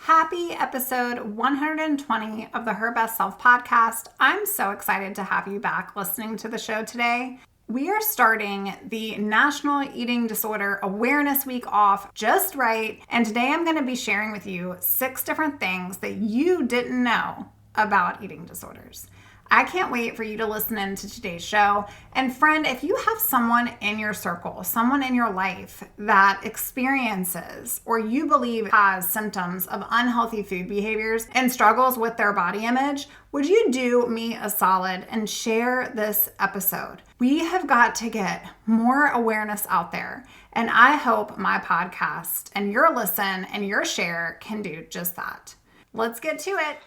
Happy episode 120 of the Her Best Self podcast. I'm so excited to have you back listening to the show today. We are starting the National Eating Disorder Awareness Week off just right, and today I'm going to be sharing with you 6 different things that you didn't know about eating disorders. I can't wait for you to listen in to today's show. And friend, if you have someone in your circle, someone in your life that experiences or you believe has symptoms of unhealthy food behaviors and struggles with their body image, would you do me a solid and share this episode? We have got to get more awareness out there. And I hope my podcast and your listen and your share can do just that. Let's get to it.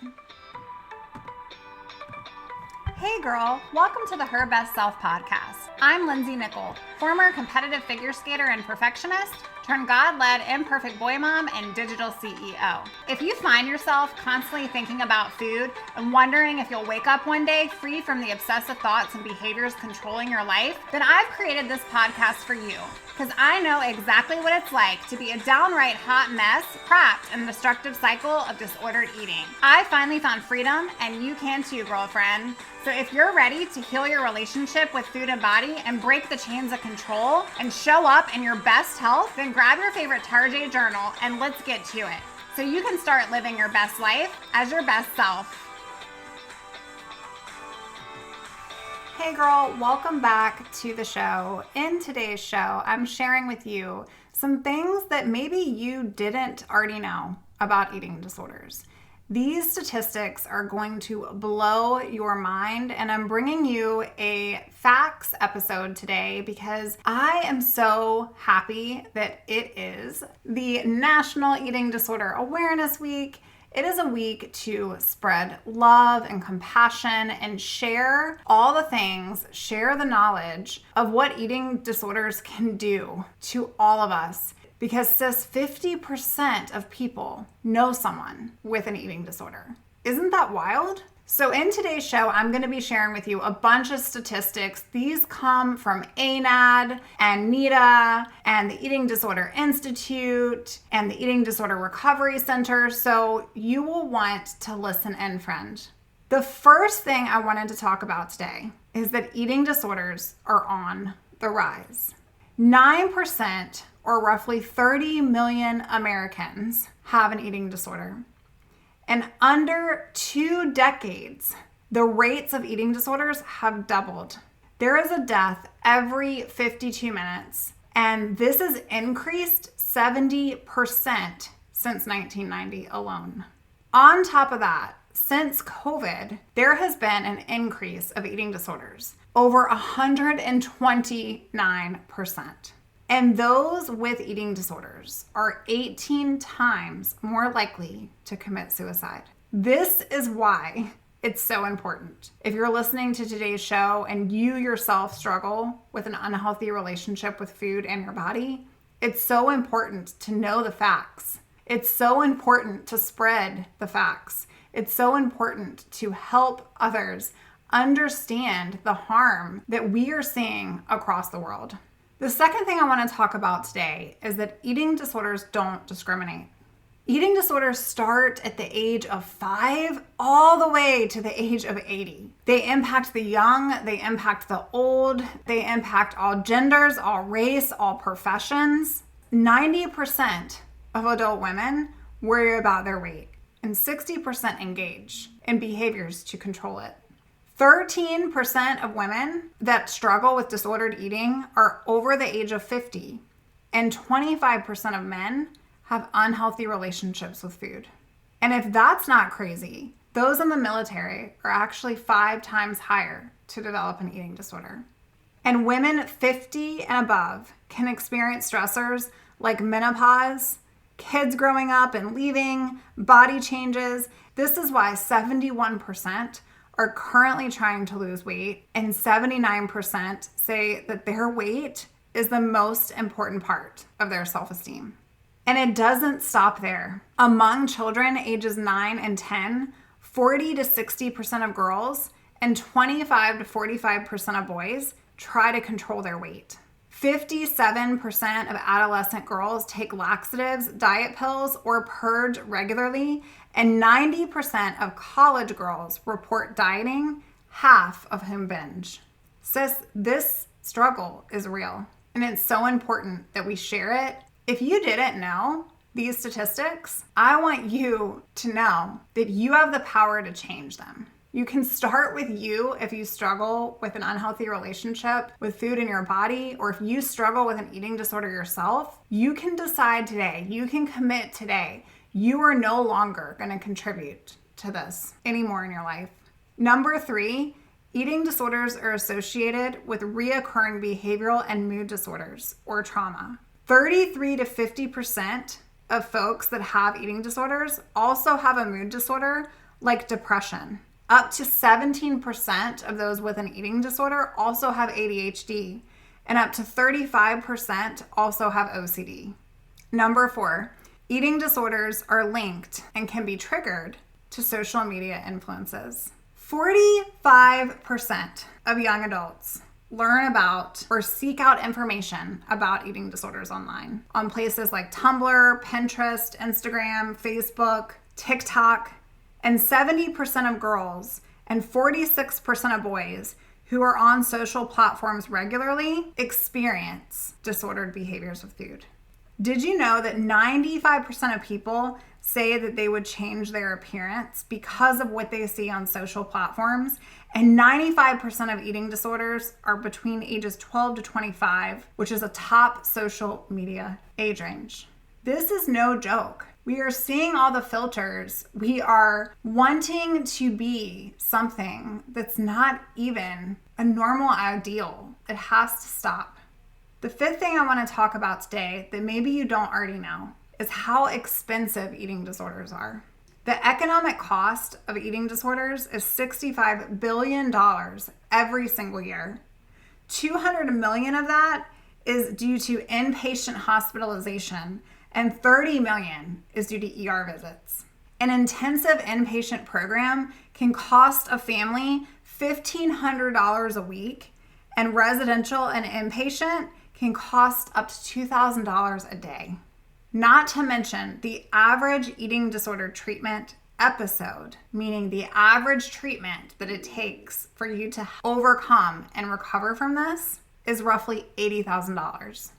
Hey girl, welcome to the Her Best Self podcast. I'm Lindsay Nickel, former competitive figure skater and perfectionist, turned God-led imperfect boy mom and digital CEO. If you find yourself constantly thinking about food and wondering if you'll wake up one day free from the obsessive thoughts and behaviors controlling your life, then I've created this podcast for you. Because I know exactly what it's like to be a downright hot mess, trapped in the destructive cycle of disordered eating. I finally found freedom, and you can too, girlfriend. So if you're ready to heal your relationship with food and body and break the chains of control and show up in your best health, then grab your favorite Tarjay journal and let's get to it. So you can start living your best life as your best self. Hey girl, welcome back to the show. In today's show, I'm sharing with you some things that maybe you didn't already know about eating disorders. These statistics are going to blow your mind, and I'm bringing you a facts episode today because I am so happy that it is the National Eating Disorder Awareness Week. It is a week to spread love and compassion and share all the things, share the knowledge of what eating disorders can do to all of us. Because sis, 50% of people know someone with an eating disorder. Isn't that wild? So in today's show, I'm going to be sharing with you a bunch of statistics. These come from ANAD and NEDA and the Eating Disorder Institute and the Eating Disorder Recovery Center. So you will want to listen in, friend. The first thing I wanted to talk about today is that eating disorders are on the rise. 9%, or roughly 30 million Americans, have an eating disorder. And under 2 decades, the rates of eating disorders have doubled. There is a death every 52 minutes, and this has increased 70% since 1990 alone. On top of that, since COVID, there has been an increase of eating disorders, over 129%. And those with eating disorders are 18 times more likely to commit suicide. This is why it's so important. If you're listening to today's show and you yourself struggle with an unhealthy relationship with food and your body, it's so important to know the facts. It's so important to spread the facts. It's so important to help others understand the harm that we are seeing across the world. The second thing I want to talk about today is that eating disorders don't discriminate. Eating disorders start at the age of 5 all the way to the age of 80. They impact the young, they impact the old, they impact all genders, all race, all professions. 90% of adult women worry about their weight, and 60% engage in behaviors to control it. 13% of women that struggle with disordered eating are over the age of 50, and 25% of men have unhealthy relationships with food. And if that's not crazy, those in the military are actually 5 times higher to develop an eating disorder. And women 50 and above can experience stressors like menopause, kids growing up and leaving, body changes. This is why 71% are currently trying to lose weight, and 79% say that their weight is the most important part of their self-esteem. And it doesn't stop there. Among children ages 9 and 10, 40 to 60% of girls and 25 to 45% of boys try to control their weight. 57% of adolescent girls take laxatives, diet pills, or purge regularly, and 90% of college girls report dieting, half of whom binge. Sis, this struggle is real, and it's so important that we share it. If you didn't know these statistics, I want you to know that you have the power to change them. You can start with you if you struggle with an unhealthy relationship with food in your body, or if you struggle with an eating disorder yourself. You can decide today, you can commit today, you are no longer going to contribute to this anymore in your life. Number 3, eating disorders are associated with reoccurring behavioral and mood disorders or trauma. 33 to 50% of folks that have eating disorders also have a mood disorder like depression. Up to 17% of those with an eating disorder also have ADHD, and up to 35% also have OCD. Number 4, eating disorders are linked and can be triggered to social media influences. 45% of young adults learn about or seek out information about eating disorders online on places like Tumblr, Pinterest, Instagram, Facebook, TikTok, and 70% of girls and 46% of boys who are on social platforms regularly experience disordered behaviors with food. Did you know that 95% of people say that they would change their appearance because of what they see on social platforms? And 95% of eating disorders are between ages 12 to 25, which is a top social media age range. This is no joke. We are seeing all the filters. We are wanting to be something that's not even a normal ideal. It has to stop. The 5th thing I want to talk about today that maybe you don't already know is how expensive eating disorders are. The economic cost of eating disorders is $65 billion every single year. $200 million of that is due to inpatient hospitalization, and $30 million is due to ER visits. An intensive inpatient program can cost a family $1,500 a week, and residential and inpatient can cost up to $2,000 a day. Not to mention the average eating disorder treatment episode, meaning the average treatment that it takes for you to overcome and recover from this, is roughly $80,000.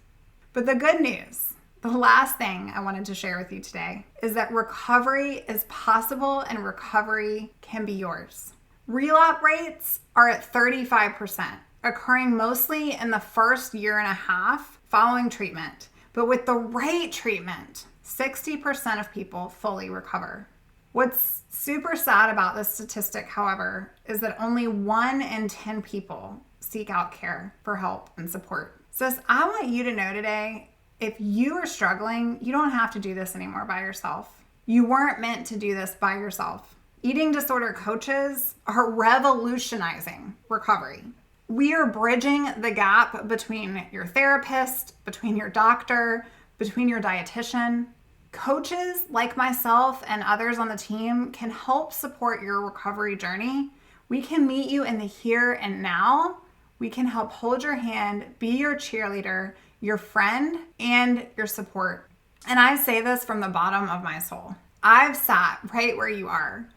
But the good news, the last thing I wanted to share with you today, is that recovery is possible and recovery can be yours. Relapse rates are at 35%, occurring mostly in the first year and a half following treatment. But with the right treatment, 60% of people fully recover. What's super sad about this statistic, however, is that only 1 in 10 people seek out care for help and support. Sis, I want you to know today, if you are struggling, you don't have to do this anymore by yourself. You weren't meant to do this by yourself. Eating disorder coaches are revolutionizing recovery. We are bridging the gap between your therapist, between your doctor, between your dietitian. Coaches like myself and others on the team can help support your recovery journey. We can meet you in the here and now. We can help hold your hand, be your cheerleader, your friend, and your support. And I say this from the bottom of my soul. I've sat right where you are.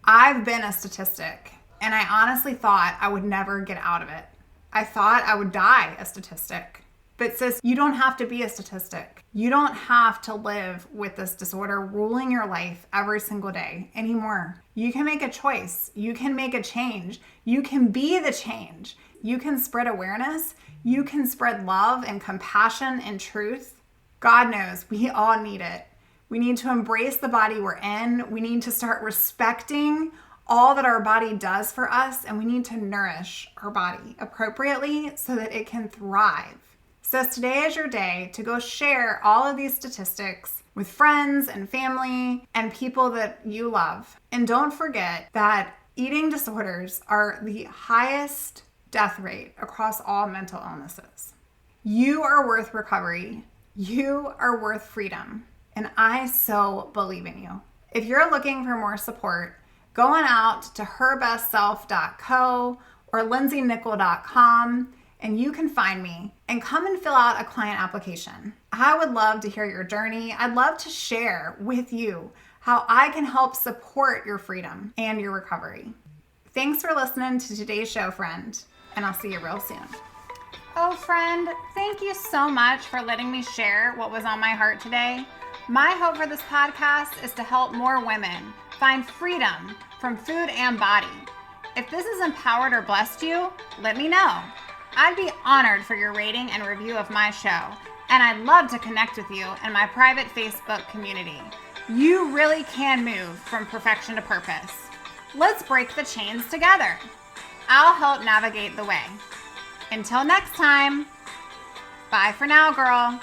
I've been a statistic, and I honestly thought I would never get out of it. I thought I would die a statistic. But sis, you don't have to be a statistic. You don't have to live with this disorder ruling your life every single day anymore. You can make a choice. You can make a change. You can be the change. You can spread awareness. You can spread love and compassion and truth. God knows we all need it. We need to embrace the body we're in. We need to start respecting all that our body does for us, and we need to nourish our body appropriately so that it can thrive. So today is your day to go share all of these statistics with friends and family and people that you love. And don't forget that eating disorders are the highest death rate across all mental illnesses. You are worth recovery. You are worth freedom. And I so believe in you. If you're looking for more support, go on out to herbestself.co or lindsaynickel.com and you can find me and come and fill out a client application. I would love to hear your journey. I'd love to share with you how I can help support your freedom and your recovery. Thanks for listening to today's show, friend, and I'll see you real soon. Oh, friend, thank you so much for letting me share what was on my heart today. My hope for this podcast is to help more women find freedom from food and body. If this has empowered or blessed you, let me know. I'd be honored for your rating and review of my show, and I'd love to connect with you in my private Facebook community. You really can move from perfection to purpose. Let's break the chains together. I'll help navigate the way. Until next time, bye for now, girl.